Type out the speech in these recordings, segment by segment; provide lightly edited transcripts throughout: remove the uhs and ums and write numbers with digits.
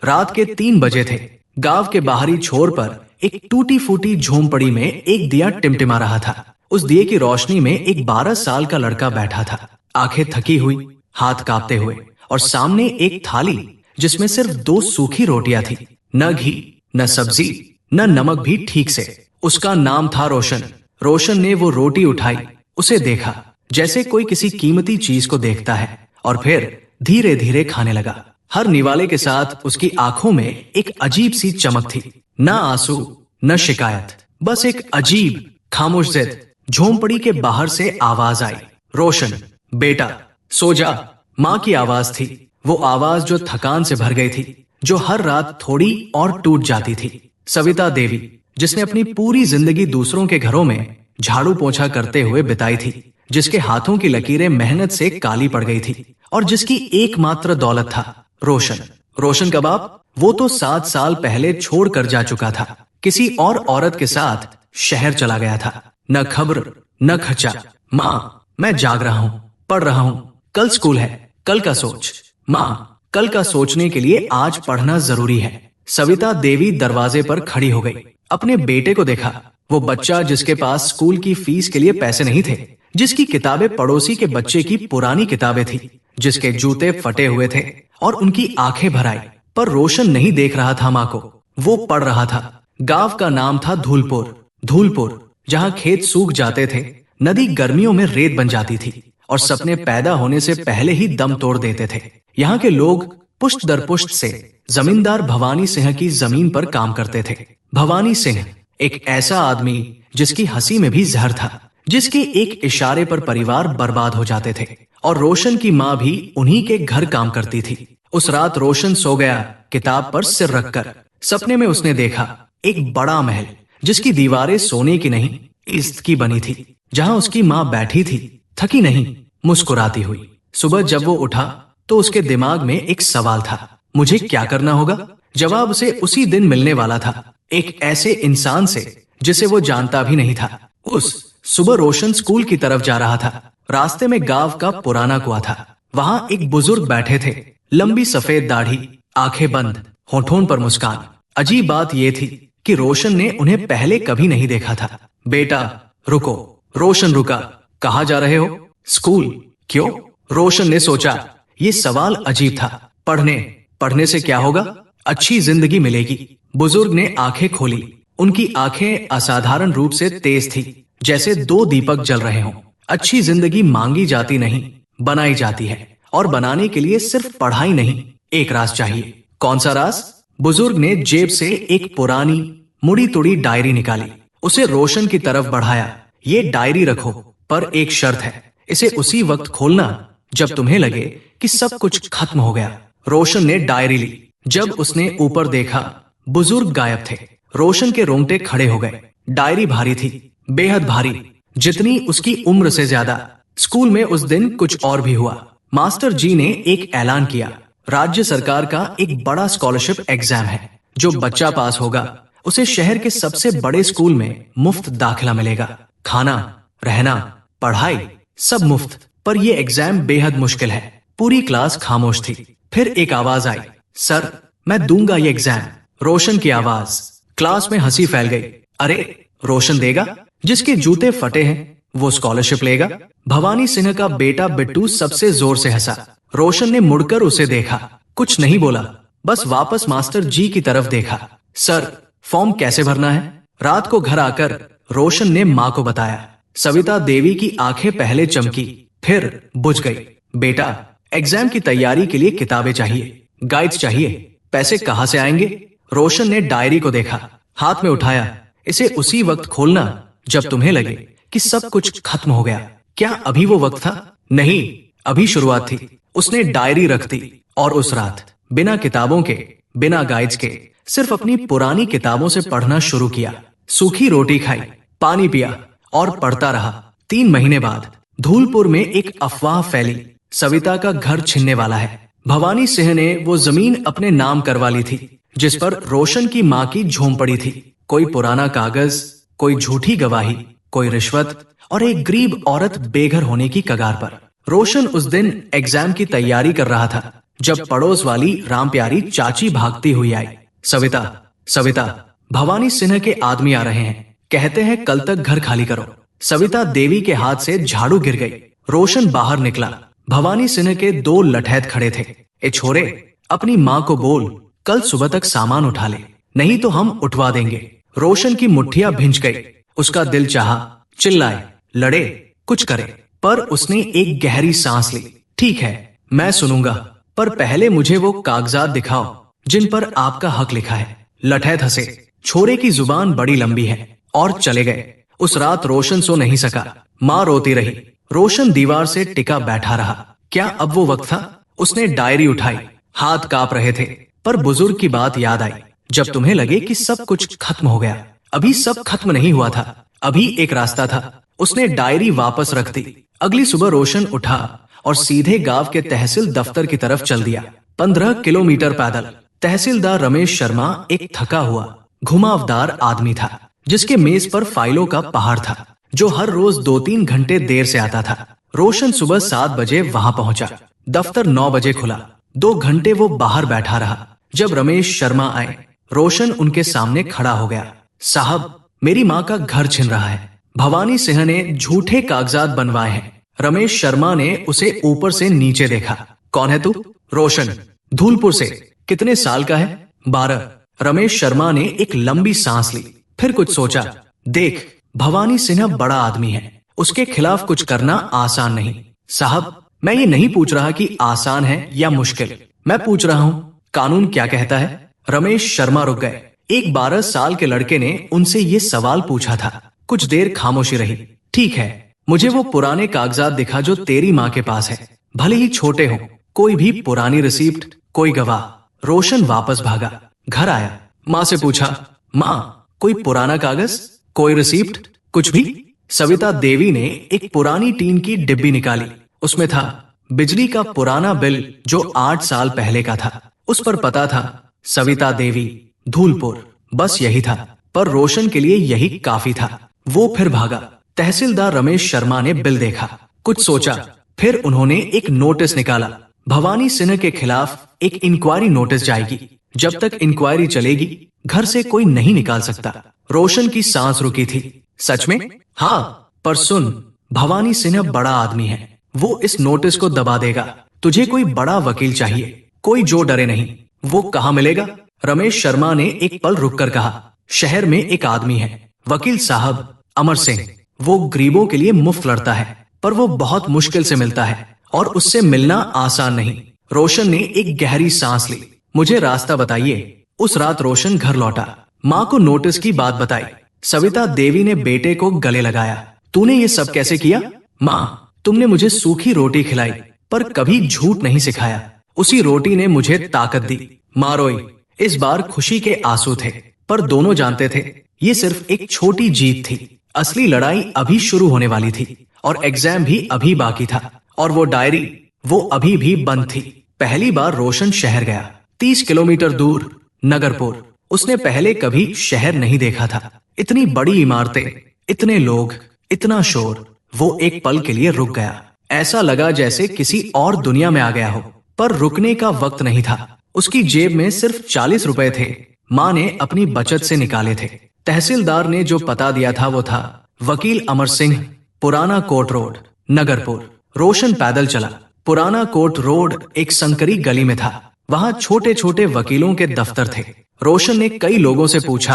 रात के 3 बजे थे। गांव के बाहरी छोर पर एक टूटी फूटी झोंपड़ी में एक दिया टिमटिमा रहा था। उस दिए की रोशनी में एक 12 साल का लड़का बैठा था, आंखें थकी हुई, हाथ कांपते हुए, और सामने एक थाली जिसमें सिर्फ 2 सूखी रोटियां थी। न घी, न सब्जी, न नमक भी ठीक से। उसका नाम था रोशन। रोशन ने वो रोटी उठाई, उसे देखा जैसे कोई किसी कीमती चीज को देखता है, और फिर धीरे धीरे खाने लगा। हर निवाले के साथ उसकी आंखों में एक अजीब सी चमक थी। न आंसू, न शिकायत, बस एक अजीब खामोश जिद। झोंपड़ी के बाहर से आवाज आई, रोशन बेटा सो जा। माँ की आवाज थी, वो आवाज जो थकान से भर गई थी, जो हर रात थोड़ी और टूट जाती थी। सविता देवी, जिसने अपनी पूरी जिंदगी दूसरों के घरों में झाड़ू पोंछा करते हुए बिताई थी, जिसके हाथों की लकीरें मेहनत से काली पड़ गई थी, और जिसकी एकमात्र दौलत था रोशन। रोशन का बाप, वो तो 7 साल पहले छोड़ कर जा चुका था। किसी और औरत के साथ शहर चला गया था। न खबर, न खर्चा। माँ, मैं जाग रहा हूँ, पढ़ रहा हूँ, कल स्कूल है, कल का सोच। माँ, कल का सोचने के लिए आज पढ़ना जरूरी है। सविता देवी दरवाजे पर खड़ी हो गई। अपने बेटे को देखा, वो बच्चा जिसके पास स्कूल की फीस के लिए पैसे नहीं थे, जिसकी किताबें पड़ोसी के बच्चे की पुरानी किताबें थी, जिसके जूते फटे हुए थे, और उनकी आंखें भर आई। पर रोशन नहीं देख रहा था माँ को, वो पढ़ रहा था। गांव का नाम था धूलपुर। धूलपुर, जहाँ खेत सूख जाते थे, नदी गर्मियों में रेत बन जाती थी, और सपने पैदा होने से पहले ही दम तोड़ देते थे। यहाँ के लोग पुश्त दर पुश्त से जमींदार भवानी सिंह की जमीन पर काम करते थे। भवानी सिंह एक ऐसा आदमी जिसकी हंसी में भी जहर था, जिसके एक इशारे पर परिवार बर्बाद हो जाते थे, और रोशन की माँ भी उन्हीं के घर काम करती थी। उस रात रोशन सो गया, किताब पर सिर रखकर। सपने में उसने देखा एक बड़ा महल, जिसकी दीवारें सोने की नहीं, इश्क की बनी थी, जहां उसकी माँ बैठी थी, थकी नहीं, मुस्कुराती हुई। सुबह जब वो उठा तो उसके दिमाग में एक सवाल था, मुझे क्या करना होगा? जवाब उसे उसी दिन मिलने वाला था, एक ऐसे इंसान से जिसे वो जानता भी नहीं था। उस सुबह रोशन स्कूल की तरफ जा रहा था। रास्ते में गांव का पुराना कुआं था। वहां एक बुजुर्ग बैठे थे, लंबी सफेद दाढ़ी, आंखें बंद, होठों पर मुस्कान। अजीब बात यह थी कि रोशन ने उन्हें पहले कभी नहीं देखा था। बेटा रुको। रोशन रुका। कहाँ जा रहे हो? स्कूल। क्यों? रोशन ने सोचा, ये सवाल अजीब था। पढ़ने से क्या होगा? अच्छी जिंदगी मिलेगी। बुजुर्ग ने आंखें खोली। उनकी आंखें असाधारण रूप से तेज थी, जैसे 2 दीपक जल रहे हों। अच्छी जिंदगी मांगी जाती नहीं, बनाई जाती है, और बनाने के लिए सिर्फ पढ़ाई नहीं, एक राज चाहिए। कौन सा राज? बुजुर्ग ने जेब से एक पुरानी मुड़ी तुड़ी डायरी निकाली, उसे रोशन की तरफ बढ़ाया। ये डायरी रखो, पर एक शर्त है, इसे उसी वक्त खोलना जब तुम्हें लगे कि सब कुछ खत्म हो गया। रोशन ने डायरी ली। जब उसने ऊपर देखा, बुजुर्ग गायब थे। रोशन के रोंगटे खड़े हो गए। डायरी भारी थी, बेहद भारी, जितनी उसकी उम्र से ज्यादा। स्कूल में उस दिन कुछ और भी हुआ। मास्टर जी ने एक ऐलान किया, राज्य सरकार का एक बड़ा स्कॉलरशिप एग्जाम है। जो बच्चा पास होगा उसे शहर के सबसे बड़े स्कूल में मुफ्त दाखिला मिलेगा। खाना, रहना, पढ़ाई सब मुफ्त। पर यह एग्जाम बेहद मुश्किल है। पूरी क्लास खामोश थी। फिर एक आवाज आई, सर मैं दूंगा ये एग्जाम। रोशन की आवाज। क्लास में हंसी फैल गई। अरे रोशन देगा? जिसके जूते फटे हैं वो स्कॉलरशिप लेगा? भवानी सिंह का बेटा बिट्टू सबसे जोर से हंसा। रोशन ने मुड़कर उसे देखा, कुछ नहीं बोला, बस वापस मास्टर जी की तरफ देखा। सर फॉर्म कैसे भरना है? रात को घर आकर रोशन ने माँ को बताया। सविता देवी की आंखें पहले चमकी, फिर बुझ गई। बेटा एग्जाम की तैयारी के लिए किताबें चाहिए, गाइड्स चाहिए, पैसे कहाँ से आएंगे? रोशन ने डायरी को देखा, हाथ में उठाया। इसे उसी वक्त खोलना जब तुम्हें लगे कि सब कुछ खत्म हो गया। क्या अभी वो वक्त था? नहीं, अभी शुरुआत थी। उसने डायरी रख दी, और उस रात बिना किताबों के, बिना गाइड्स के, सिर्फ अपनी पुरानी किताबों से पढ़ना शुरू किया। सूखी रोटी खाई, पानी पिया, और पढ़ता रहा। 3 महीने बाद धूलपुर में एक अफवाह फैली, सविता का घर छिनने वाला है। भवानी सिंह ने वो जमीन अपने नाम करवा ली थी, जिस पर रोशन की माँ की झोंपड़ी थी। कोई पुराना कागज, कोई झूठी गवाही, कोई रिश्वत, और एक गरीब औरत बेघर होने की कगार पर। रोशन उस दिन एग्जाम की तैयारी कर रहा था, जब पड़ोस वाली रामप्यारी चाची भागती हुई आई। सविता, सविता, भवानी सिन्हा के आदमी आ रहे हैं, कहते हैं कल तक घर खाली करो। सविता देवी के हाथ से झाड़ू गिर गई। रोशन बाहर निकला। भवानी सिन्हा के 2 लठैत खड़े थे। ए छोरे, अपनी माँ को बोल कल सुबह तक सामान उठा ले, नहीं तो हम उठवा देंगे। रोशन की मुट्ठियां भिंच गई। उसका दिल चाहा चिल्लाए, लड़े, कुछ करे, पर उसने एक गहरी सांस ली। ठीक है, मैं सुनूंगा, पर पहले मुझे वो कागजात दिखाओ जिन पर आपका हक लिखा है। लठैत हंसे। छोरे की जुबान बड़ी लंबी है। और चले गए। उस रात रोशन सो नहीं सका। माँ रोती रही। रोशन दीवार से टिका बैठा रहा। क्या अब वो वक्त था? उसने डायरी उठाई। हाथ कांप रहे थे, पर बुजुर्ग की बात याद आई। जब तुम्हें लगे कि सब कुछ खत्म हो गया, अभी सब खत्म नहीं हुआ था। अभी एक रास्ता था। उसने डायरी वापस रख दी। अगली सुबह रोशन उठा और सीधे गांव के तहसील दफ्तर की तरफ चल दिया। 15 किलोमीटर पैदल। तहसीलदार रमेश शर्मा एक थका हुआ, घुमावदार आदमी था, जिसके मेज पर फाइलों का पहाड़ था, जो हर रोज 2-3 घंटे देर से आता था। रोशन सुबह 7 बजे वहां पहुंचा। दफ्तर 9 बजे खुला। 2 घंटे वो बाहर बैठा रहा। जब रमेश शर्मा आए, रोशन उनके सामने खड़ा हो गया। साहब, मेरी माँ का घर छिन रहा है। भवानी सिंह ने झूठे कागजात बनवाए हैं। रमेश शर्मा ने उसे ऊपर से नीचे देखा। कौन है तू? रोशन, धूलपुर से। कितने साल का है? 12। रमेश शर्मा ने एक लंबी सांस ली, फिर कुछ सोचा। देख, भवानी सिन्हा बड़ा आदमी है, उसके खिलाफ कुछ करना आसान नहीं। साहब, मैं ये नहीं पूछ रहा कि आसान है या मुश्किल, मैं पूछ रहा हूँ कानून क्या कहता है। रमेश शर्मा रुक गए। एक 12 साल के लड़के ने उनसे ये सवाल पूछा था। कुछ देर खामोशी रही। ठीक है, मुझे वो पुराने कागजात दिखा जो तेरी माँ के पास है, भले ही छोटे हो, कोई भी पुरानी रिसीप्ट, कोई गवाह। रोशन वापस भागा। घर आया, माँ से पूछा, माँ, कोई पुराना कागज, कोई रिसीप्ट, कुछ भी? सविता देवी ने एक पुरानी टीन की डिब्बी निकाली। उसमें था बिजली का पुराना बिल जो 8 साल पहले का था। उस पर पता था सविता देवी, धूलपुर। बस यही था, पर रोशन के लिए यही काफी था। वो फिर भागा। तहसीलदार रमेश शर्मा ने बिल देखा, कुछ सोचा, फिर उन्होंने एक नोटिस निकाला। भवानी सिन्हा के खिलाफ एक इंक्वायरी नोटिस जाएगी। जब तक इंक्वायरी चलेगी, घर से कोई नहीं निकाल सकता। रोशन की सांस रुकी थी। सच में? हाँ, पर सुन, भवानी सिन्हा बड़ा आदमी है, वो इस नोटिस को दबा देगा। तुझे कोई बड़ा वकील चाहिए, कोई जो डरे नहीं। वो कहाँ मिलेगा? रमेश शर्मा ने एक पल रुककर कहा, शहर में एक आदमी है, वकील साहब, अमर सिंह। वो गरीबों के लिए मुफ्त लड़ता है, पर वो बहुत मुश्किल से मिलता है, और उससे मिलना आसान नहीं। रोशन ने एक गहरी सांस ली। मुझे रास्ता बताइए। उस रात रोशन घर लौटा। माँ को नोटिस की बात बताई। सविता देवी ने बेटे को गले लगाया। तूने ये सब कैसे किया? माँ, तुमने मुझे सूखी रोटी खिलाई, पर कभी झूठ नहीं सिखाया। उसी रोटी ने मुझे ताकत दी। माँ रोई। इस बार खुशी के आंसू थे, पर दोनों जानते थे ये सिर्फ एक छोटी जीत थी। असली लड़ाई अभी शुरू होने वाली थी, और एग्जाम भी अभी बाकी था, और वो डायरी, वो अभी भी बंद थी। पहली बार रोशन शहर गया। 30 किलोमीटर दूर नगरपुर। उसने पहले कभी शहर नहीं देखा था। इतनी बड़ी इमारतें, इतने लोग, इतना शोर। वो एक पल के लिए रुक गया। ऐसा लगा जैसे किसी और दुनिया में आ गया हो, पर रुकने का वक्त नहीं था। उसकी जेब में सिर्फ 40 रुपए थे। माँ ने अपनी बचत से निकाले थे। तहसीलदार ने जो पता दिया था वो था वकील अमर सिंह, पुराना कोर्ट रोड, नगरपुर। रोशन पैदल चला। पुराना कोर्ट रोड एक संकरी गली में था। वहाँ छोटे छोटे वकीलों के दफ्तर थे। रोशन ने कई लोगों से पूछा,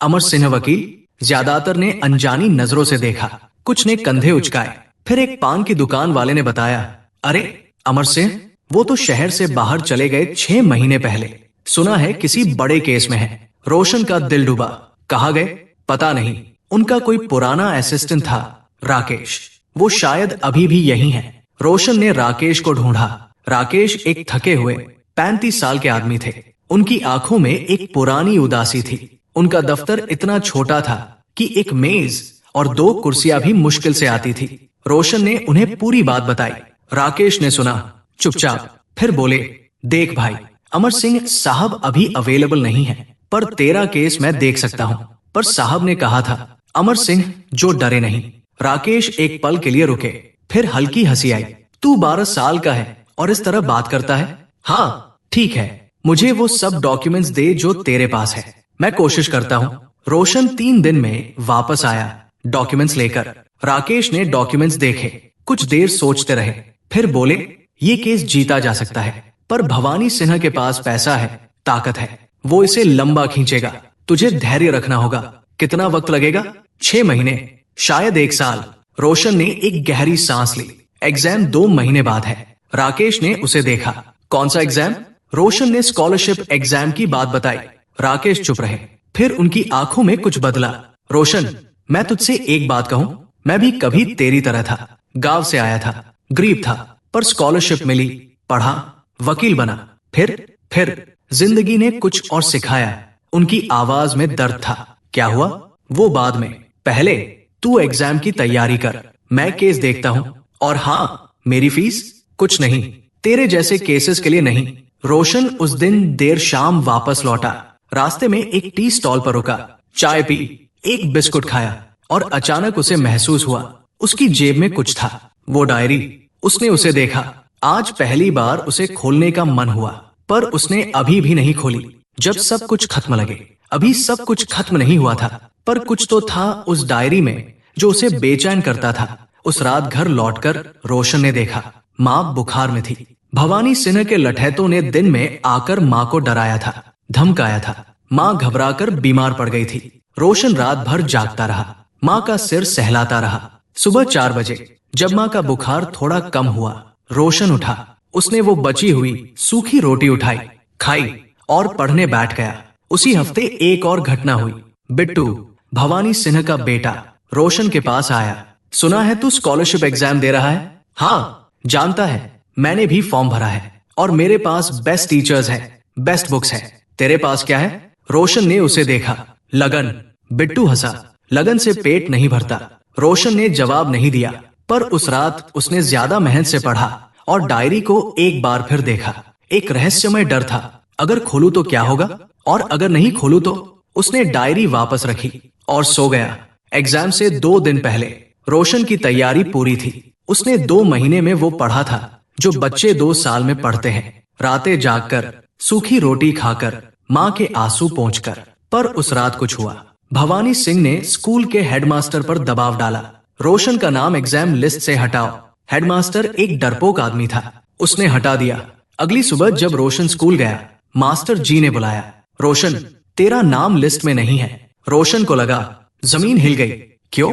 अमर सिंह वकील? ज्यादातर ने अनजानी नजरों से देखा, कुछ ने कंधे उचकाए। फिर एक पान की दुकान वाले ने बताया, अरे अमर सिंह, वो तो शहर से बाहर चले गए 6 महीने पहले। सुना है किसी बड़े केस में है। रोशन का दिल डूबा। कहाँ गए? पता नहीं। उनका कोई पुराना असिस्टेंट था, राकेश। वो शायद अभी भी यही है। रोशन ने राकेश को ढूंढा। राकेश एक थके हुए 35 साल के आदमी थे। उनकी आंखों में एक पुरानी उदासी थी। उनका दफ्तर इतना छोटा था कि एक मेज और 2 कुर्सियां भी मुश्किल से आती थी। रोशन ने उन्हें पूरी बात बताई। राकेश ने सुना चुपचाप, फिर बोले, देख भाई, अमर सिंह साहब अभी अवेलेबल नहीं है, पर तेरा केस मैं देख सकता हूँ। पर साहब ने कहा था, अमर सिंह जो डरे नहीं। राकेश एक पल के लिए रुके, फिर हल्की हंसी आई। तू 12 साल का है और इस तरह बात करता है? हाँ ठीक है, मुझे वो सब डॉक्यूमेंट्स दे जो तेरे पास है, मैं कोशिश करता हूँ। रोशन 3 दिन में वापस आया डॉक्यूमेंट्स लेकर। राकेश ने डॉक्यूमेंट्स देखे, कुछ देर सोचते रहे, फिर बोले ये केस जीता जा सकता है, पर भवानी सिन्हा के पास पैसा है, ताकत है, वो इसे लंबा खींचेगा। तुझे धैर्य रखना होगा। कितना वक्त लगेगा? 6 महीने, शायद 1 साल। रोशन ने एक गहरी सांस ली। एग्जाम 2 महीने बाद है। राकेश ने उसे देखा। कौन सा एग्जाम? रोशन ने स्कॉलरशिप एग्जाम की बात बताई। राकेश चुप रहे, फिर उनकी आंखों में कुछ बदला। रोशन, मैं तुझसे एक बात कहूं, मैं भी कभी तेरी तरह था। गांव से आया था, गरीब था, पर स्कॉलरशिप मिली, पढ़ा, वकील बना। फिर जिंदगी ने कुछ और सिखाया। उनकी आवाज में दर्द था। क्या हुआ? वो बाद में। पहले तू एग्जाम की तैयारी कर, मैं केस देखता हूँ। और हाँ, मेरी फीस कुछ नहीं, तेरे जैसे केसेस के लिए नहीं। रोशन उस दिन देर शाम वापस लौटा। रास्ते में एक टी स्टॉल पर रुका, चाय पी, एक बिस्कुट खाया, और अचानक उसे महसूस हुआ उसकी जेब में कुछ था। वो डायरी। उसने उसे देखा। आज पहली बार उसे खोलने का मन हुआ, पर उसने अभी भी नहीं खोली। जब सब कुछ खत्म लगे। अभी सब कुछ खत्म नहीं हुआ था, पर कुछ तो था उस डायरी में जो उसे बेचैन करता था। उस रात घर लौटकर रोशन ने देखा, माँ बुखार में थी। भवानी सिन्हा के लठैतों ने दिन में आकर माँ को डराया था, धमकाया था। माँ घबराकर बीमार पड़ गई थी। रोशन रात भर जागता रहा, माँ का सिर सहलाता रहा। सुबह 4 बजे जब माँ का बुखार थोड़ा कम हुआ, रोशन उठा। उसने वो बची हुई सूखी रोटी उठाई, खाई और पढ़ने बैठ गया। उसी हफ्ते एक और घटना हुई। बिट्टू, भवानी सिन्हा का बेटा, रोशन के पास आया। सुना है तू स्कॉलरशिप एग्जाम दे रहा है? हाँ, जानता है, मैंने भी फॉर्म भरा है, और मेरे पास बेस्ट टीचर्स है, बेस्ट बुक्स है। तेरे पास क्या है? रोशन ने उसे देखा। लगन। बिट्टू हंसा। लगन से पेट नहीं भरता। रोशन ने जवाब नहीं दिया, पर उस रात उसने ज्यादा मेहनत से पढ़ा और डायरी को एक बार फिर देखा। एक रहस्यमय डर था, अगर खोलूं तो क्या होगा, और अगर नहीं खोलूं तो। उसने डायरी वापस रखी और सो गया। एग्जाम से 2 दिन पहले रोशन की तैयारी पूरी थी। उसने 2 महीने में वो पढ़ा था जो बच्चे 2 साल में पढ़ते हैं। रातें जागकर, सूखी रोटी खाकर, माँ के आंसू पोंछकर। पर उस रात कुछ हुआ। भवानी सिंह ने स्कूल के हेडमास्टर पर दबाव डाला, रोशन का नाम एग्जाम लिस्ट से हटाओ। हेडमास्टर एक डरपोक आदमी था, उसने हटा दिया। अगली सुबह जब रोशन स्कूल गया, मास्टर जी ने बुलाया, रोशन, तेरा नाम लिस्ट में नहीं है। रोशन को लगा जमीन हिल गई। क्यों?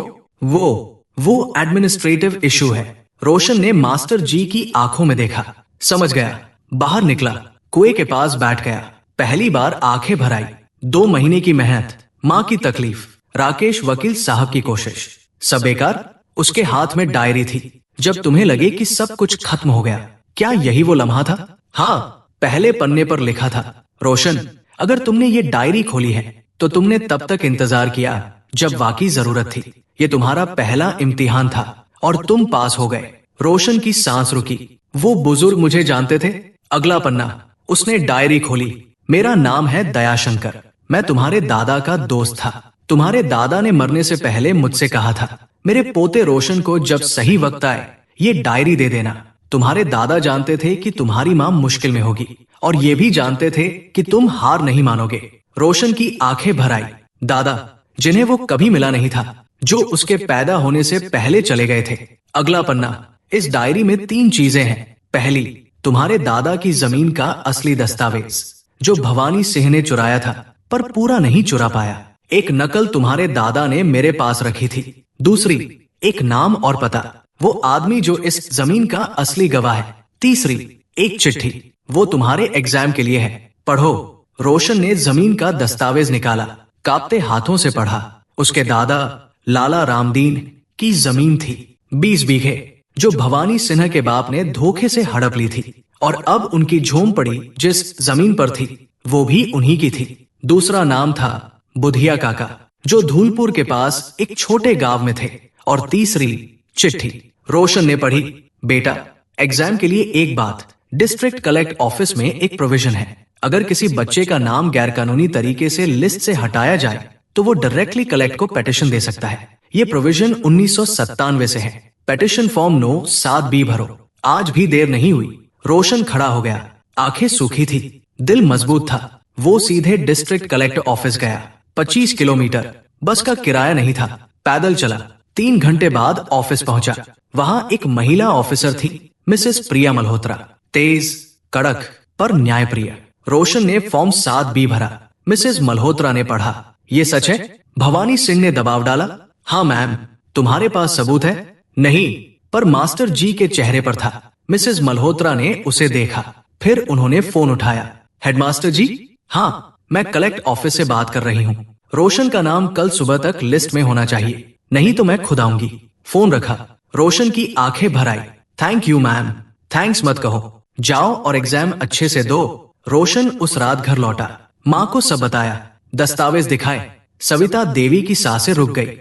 वो एडमिनिस्ट्रेटिव इशू है। रोशन ने मास्टर जी की आंखों में देखा, समझ गया। बाहर निकला, कुएं के पास बैठ गया। पहली बार आंखें भर आई। 2 महीने की मेहनत, माँ की तकलीफ, राकेश वकील साहब की कोशिश, सब बेकार। उसके हाथ में डायरी थी। जब तुम्हें लगे कि सब कुछ खत्म हो गया, क्या यही वो लम्हा था? हाँ, पहले पन्ने पर लिखा था, रोशन, अगर तुमने ये डायरी खोली है तो तुमने तब तक इंतजार किया जब वाकई जरूरत थी। ये तुम्हारा पहला इम्तिहान था और तुम पास हो गए। रोशन की सांस रुकी। वो बुजुर्ग मुझे जानते थे। अगला पन्ना, उसने डायरी खोली। मेरा नाम है दयाशंकर, मैं तुम्हारे दादा का दोस्त था। तुम्हारे दादा ने मरने से पहले मुझसे कहा था, मेरे पोते रोशन को जब सही वक्त आए ये डायरी दे देना। तुम्हारे दादा जानते थे कि तुम्हारी माँ मुश्किल में होगी, और ये भी जानते थे कि तुम हार नहीं मानोगे। रोशन की आंखें भर आई। दादा, जिन्हें वो कभी मिला नहीं था, जो उसके पैदा होने से पहले चले गए थे। अगला पन्ना, इस डायरी में 3 चीजें हैं। पहली, तुम्हारे दादा की जमीन का असली दस्तावेज जो भवानी सिंह ने चुराया था पर पूरा नहीं चुरा पाया। एक नकल तुम्हारे दादा ने मेरे पास रखी थी। दूसरी, एक नाम और पता, वो आदमी जो इस जमीन का असली गवाह है। तीसरी, एक चिट्ठी, वो तुम्हारे एग्जाम के लिए है, पढ़ो। रोशन ने जमीन का दस्तावेज निकाला, कांपते हाथों से पढ़ा। उसके दादा लाला रामदीन की जमीन थी, 20 बीघे, जो भवानी सिन्हा के बाप ने धोखे से हड़प ली थी, और अब उनकी झोंपड़ी जिस जमीन पर थी वो भी उन्हीं की थी। दूसरा नाम था बुधिया काका, जो धूलपुर के पास एक छोटे गांव में थे। और तीसरी चिट्ठी। रोशन ने पढ़ी, बेटा, एग्जाम के लिए एक बात, डिस्ट्रिक्ट कलेक्ट ऑफिस में एक प्रोविजन है, अगर किसी बच्चे का नाम गैरकानूनी तरीके से लिस्ट से हटाया जाए तो वो डायरेक्टली कलेक्ट को पेटिशन दे सकता है। ये प्रोविजन 1997 से है। पेटिशन फॉर्म 9 7B भरो। आज भी देर नहीं हुई। रोशन खड़ा हो गया, आंखें सूखी थी, दिल मजबूत था। वो सीधे डिस्ट्रिक्ट कलेक्टर ऑफिस गया। 25 किलोमीटर, बस का किराया नहीं था, पैदल चला। 3 घंटे बाद ऑफिस पहुंचा। वहां एक महिला ऑफिसर थी, मिसेस प्रिया मल्होत्रा। तेज, कड़क पर न्यायप्रिय। रोशन ने फॉर्म 7B भरा। मिसेस मल्होत्रा ने पढ़ा। ये सच है? भवानी सिंह ने दबाव डाला। हाँ मैम। तुम्हारे पास सबूत है? नहीं, पर मास्टर जी के चेहरे पर था। मिसेस मल्होत्रा ने उसे देखा, फिर उन्होंने फोन उठाया। हेडमास्टर जी? हाँ, मैं कलेक्ट ऑफिस से बात कर रही हूँ। रोशन का नाम कल सुबह तक लिस्ट में होना चाहिए, नहीं तो मैं खुद आऊंगी। फोन रखा। रोशन की आंखें भर आई। Thank you ma'am. थैंक्स मत कहो, जाओ और एग्जाम अच्छे से दो। रोशन उस रात घर लौटा, माँ को सब बताया, दस्तावेज दिखाए। सविता देवी की सांसें रुक गई।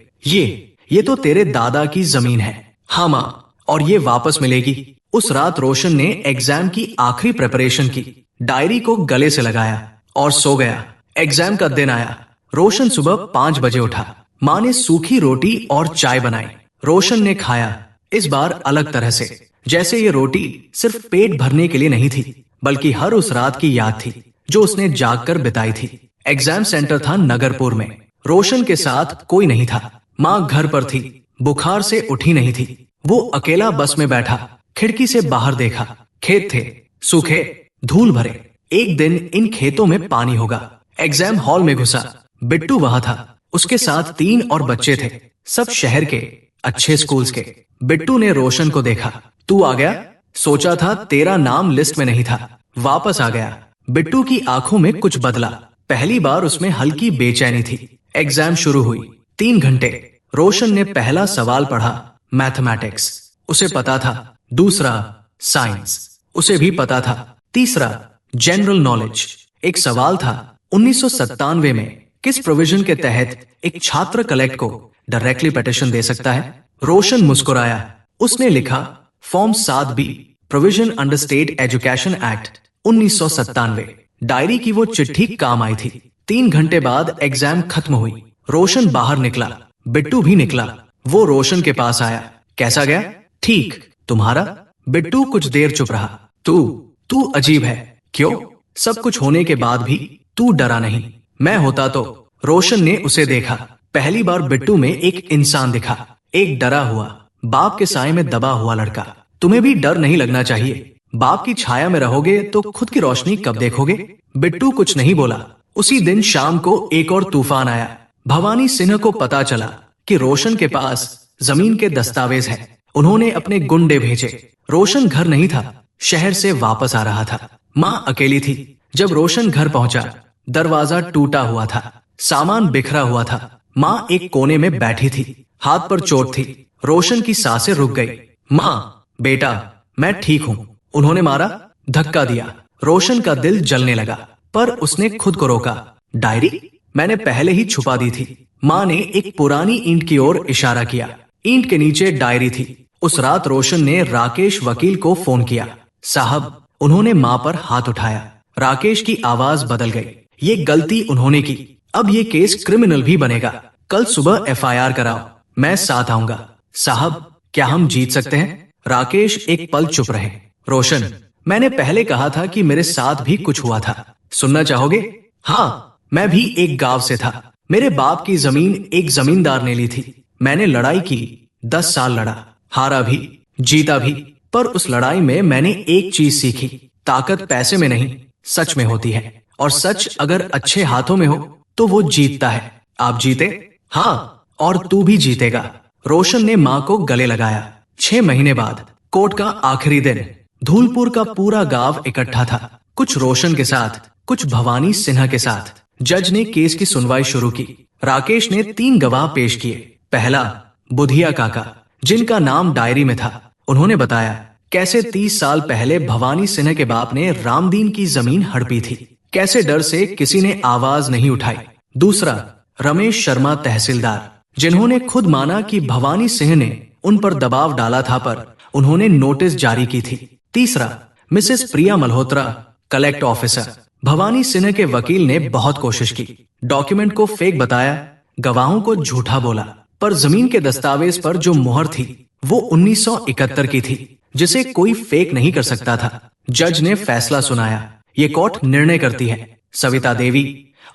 ये तो तेरे दादा की जमीन है। हाँ माँ, और ये वापस मिलेगी। उस रात रोशन ने एग्जाम की आखिरी प्रिपरेशन की, डायरी को गले से लगाया और सो गया। एग्जाम का दिन आया। रोशन सुबह 5 बजे उठा। माँ ने सूखी रोटी और चाय बनाई। रोशन ने खाया, इस बार अलग तरह से, जैसे ये रोटी सिर्फ पेट भरने के लिए नहीं थी, बल्कि हर उस रात की याद थी जो उसने जागकर बिताई थी। एग्जाम सेंटर था नगरपुर में। रोशन के साथ कोई नहीं था। माँ घर पर थी, बुखार से उठी नहीं थी। वो अकेला बस में बैठा, खिड़की से बाहर देखा। खेत थे, सूखे, धूल भरे। एक दिन इन खेतों में पानी होगा। एग्जाम हॉल में घुसा। बिट्टू वहां था, उसके साथ 3 और बच्चे थे, सब शहर के, अच्छे स्कूल्स के। बिट्टू ने रोशन को देखा। तू आ गया? सोचा था तेरा नाम लिस्ट में नहीं था, वापस आ गया। बिट्टू की आंखों में कुछ बदला। पहली बार उसमें हल्की बेचैनी थी। एग्जाम शुरू हुई। 3 घंटे। रोशन ने पहला सवाल पढ़ा, मैथमेटिक्स, उसे पता था। दूसरा साइंस, उसे भी पता था। तीसरा जनरल नॉलेज। एक सवाल था, 1997 में किस प्रोविजन के तहत एक छात्र कलेक्ट को डायरेक्टली पिटीशन दे सकता है? रोशन मुस्कुराया। उसने लिखा, form 7B, provision under state education act 1997। Diary की वो चिट्ठी काम आई थी। 3 घंटे बाद एग्जाम खत्म हुई। रोशन बाहर निकला, बिट्टू भी निकला। वो रोशन के पास आया। कैसा गया? ठीक, तुम्हारा? बिट्टू कुछ देर चुप रहा। तू अजीब है। क्यों? सब कुछ होने के बाद भी तू डरा नहीं। मैं होता तो। रोशन ने उसे देखा। पहली बार बिट्टू में एक इंसान दिखा, एक डरा हुआ, बाप के साए में दबा हुआ लड़का। तुम्हें भी डर नहीं लगना चाहिए। बाप की छाया में रहोगे तो खुद की रोशनी कब देखोगे? बिट्टू कुछ नहीं बोला। उसी दिन शाम को एक और तूफान आया। भवानी सिन्हा को पता चला कि रोशन के पास जमीन के दस्तावेज है। उन्होंने अपने गुंडे भेजे। रोशन घर नहीं था, शहर से वापस आ रहा था। माँ अकेली थी। जब रोशन घर पहुंचा, दरवाजा टूटा हुआ था, सामान बिखरा हुआ था। माँ एक कोने में बैठी थी, हाथ पर चोट थी। रोशन की सांसें रुक गई। माँ, बेटा, मैं ठीक हूँ। उन्होंने मारा, धक्का दिया। रोशन का दिल जलने लगा, पर उसने खुद को रोका। डायरी मैंने पहले ही छुपा दी थी। माँ ने एक पुरानी ईंट की ओर इशारा किया। ईंट के नीचे डायरी थी। उस रात रोशन ने राकेश वकील को फोन किया। साहब, उन्होंने माँ पर हाथ उठाया। राकेश की आवाज बदल गई। ये गलती उन्होंने की, अब ये केस क्रिमिनल भी बनेगा। कल सुबह FIR कराओ, मैं साथ आऊंगा। साहब, क्या हम जीत सकते हैं? राकेश एक पल चुप रहे। रोशन, मैंने पहले कहा था कि मेरे साथ भी कुछ हुआ था, सुनना चाहोगे? हाँ, मैं भी एक गांव से था। मेरे बाप की जमीन एक जमींदार ने ली थी। मैंने लड़ाई की, 10 साल लड़ा, हारा भी, जीता भी। पर उस लड़ाई में मैंने एक चीज सीखी, ताकत पैसे में नहीं, सच में होती है। और सच अगर अच्छे हाथों में हो तो वो जीतता है। आप जीते? हाँ, और तू भी जीतेगा। रोशन ने माँ को गले लगाया। 6 महीने बाद, कोर्ट का आखिरी दिन। धूलपुर का पूरा गांव इकट्ठा था, कुछ रोशन के साथ, कुछ भवानी सिन्हा के साथ। जज ने केस की सुनवाई शुरू की। राकेश ने 3 गवाह पेश किए। पहला, बुधिया काका, जिनका नाम डायरी में था। उन्होंने बताया कैसे 30 साल पहले भवानी सिन्हा के बाप ने रामदीन की जमीन हड़पी थी, कैसे डर से किसी ने आवाज नहीं उठाई। दूसरा, रमेश शर्मा तहसीलदार, जिन्होंने खुद माना कि भवानी सिंह ने उन पर दबाव डाला था, पर उन्होंने नोटिस जारी की थी। तीसरा, मिसेस प्रिया मल्होत्रा, कलेक्ट ऑफिसर। भवानी सिन्हा के वकील ने बहुत कोशिश की, डॉक्यूमेंट को फेक बताया, गवाहों को झूठा बोला, पर जमीन के दस्तावेज पर जो मुहर थी वो 1971 की थी, जिसे कोई फेक नहीं कर सकता था। जज ने फैसला सुनाया। ये कोर्ट निर्णय करती है, सविता देवी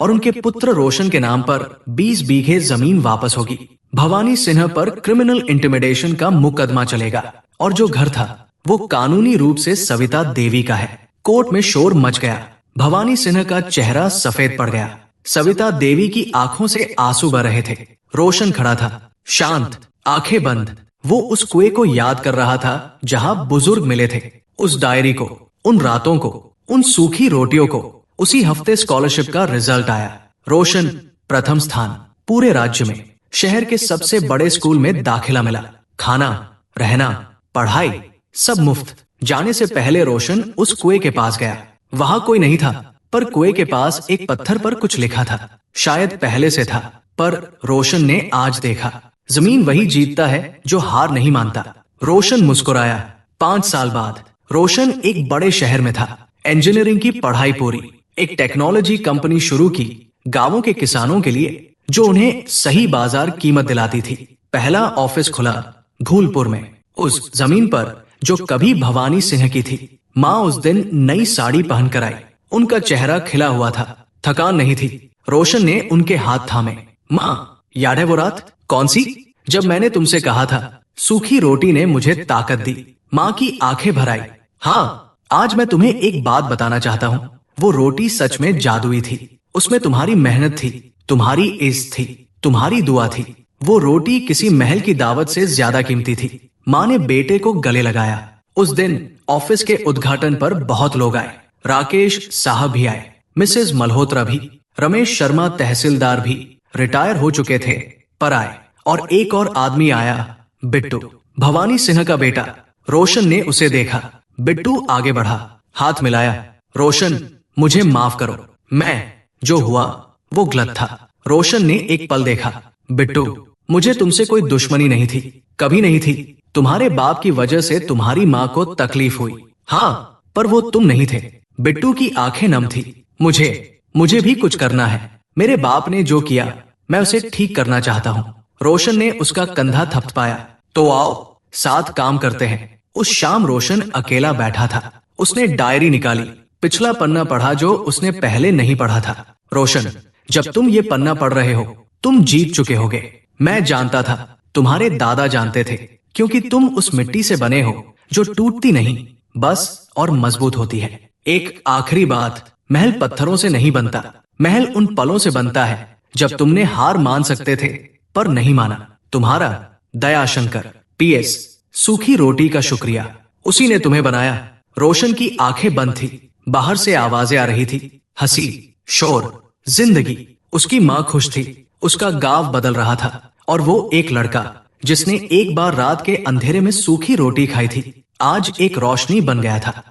और उनके पुत्र रोशन के नाम पर 20 बीघे जमीन वापस होगी। भवानी सिन्हा पर क्रिमिनल इंटिमिडेशन का मुकदमा चलेगा और जो घर था वो कानूनी रूप से सविता देवी का है। कोर्ट में शोर मच गया। भवानी सिन्हा का चेहरा सफेद पड़ गया। सविता देवी की आंखों से आंसू बह रहे थे। रोशन खड़ा था, शांत, आंखें बंद। वो उस कुएं को याद कर रहा था जहां बुजुर्ग मिले थे, उस डायरी को, उन रातों को, उन सूखी रोटियों को। उसी हफ्ते स्कॉलरशिप का रिजल्ट आया। रोशन प्रथम स्थान, पूरे राज्य में। शहर के सबसे बड़े स्कूल में दाखिला मिला। खाना, रहना, पढ़ाई सब मुफ्त। जाने से पहले रोशन उस कुएं के पास गया। वहां कोई नहीं था, पर कुएं के पास एक पत्थर पर कुछ लिखा था। शायद पहले से था, पर रोशन ने आज देखा। जमीन वही जीतता है जो हार नहीं मानता। रोशन मुस्कुराया। 5 साल बाद रोशन एक बड़े शहर में था। इंजीनियरिंग की पढ़ाई पूरी, एक टेक्नोलॉजी कंपनी शुरू की, गांवों के किसानों के लिए, जो उन्हें सही बाजार कीमत दिलाती थी। पहला ऑफिस खुला धूलपुर में, उस जमीन पर जो कभी भवानी सिंह की थी। माँ उस दिन नई साड़ी पहनकर आई। उनका चेहरा खिला हुआ था, थकान नहीं थी। रोशन ने उनके हाथ थामे। माँ, याद है वो रात? कौन सी? जब मैंने तुमसे कहा था। सूखी रोटी ने मुझे ताकत दी। माँ की आंखें भर आई। हाँ, आज मैं तुम्हें एक बात बताना चाहता हूँ। वो रोटी सच में जादुई थी। उसमें तुम्हारी मेहनत थी, तुम्हारी इज्जत थी, तुम्हारी दुआ थी। वो रोटी किसी महल की दावत से ज्यादा कीमती थी। माँ ने बेटे को गले लगाया। उस दिन ऑफिस के उद्घाटन पर बहुत लोग आए। राकेश साहब भी आए, मिसेज मल्होत्रा भी, रमेश शर्मा तहसीलदार भी रिटायर हो चुके थे पर आए। और एक और आदमी आया, बिट्टू, भवानी सिंह का बेटा। रोशन ने उसे देखा। बिट्टू आगे बढ़ा, हाथ मिलाया। रोशन, मुझे माफ करो, मैं जो हुआ वो गलत था। रोशन ने एक पल देखा। बिट्टू, मुझे तुमसे कोई दुश्मनी नहीं थी, कभी नहीं थी। तुम्हारे बाप की वजह से तुम्हारी माँ को तकलीफ हुई। हाँ, पर वो तुम नहीं थे। बिट्टू की आंखें नम थी। मुझे भी कुछ करना है। मेरे बाप ने जो किया मैं उसे ठीक करना चाहता हूँ। रोशन ने उसका कंधा थपथपाया। तो आओ, साथ काम करते हैं। उस शाम रोशन अकेला बैठा था। उसने डायरी निकाली, पिछला पन्ना पढ़ा जो उसने पहले नहीं पढ़ा था। रोशन, जब तुम ये पन्ना पढ़ रहे हो, तुम जीत चुके होगे। मैं जानता था, तुम्हारे दादा जानते थे, क्योंकि तुम उस मिट्टी से बने हो जो टूटती नहीं, बस और मजबूत होती है। एक आखिरी बात, महल पत्थरों से नहीं बनता। महल उन पलों से बनता है जब तुमने हार मान सकते थे पर नहीं माना। तुम्हारा दयाशंकर। PS, सूखी रोटी का शुक्रिया, उसी ने तुम्हें बनाया। रोशन की आंखें बंद थी। बाहर से आवाजें आ रही थी, हंसी, शोर, जिंदगी। उसकी माँ खुश थी। उसका गांव बदल रहा था। और वो एक लड़का जिसने एक बार रात के अंधेरे में सूखी रोटी खाई थी, आज एक रोशनी बन गया था।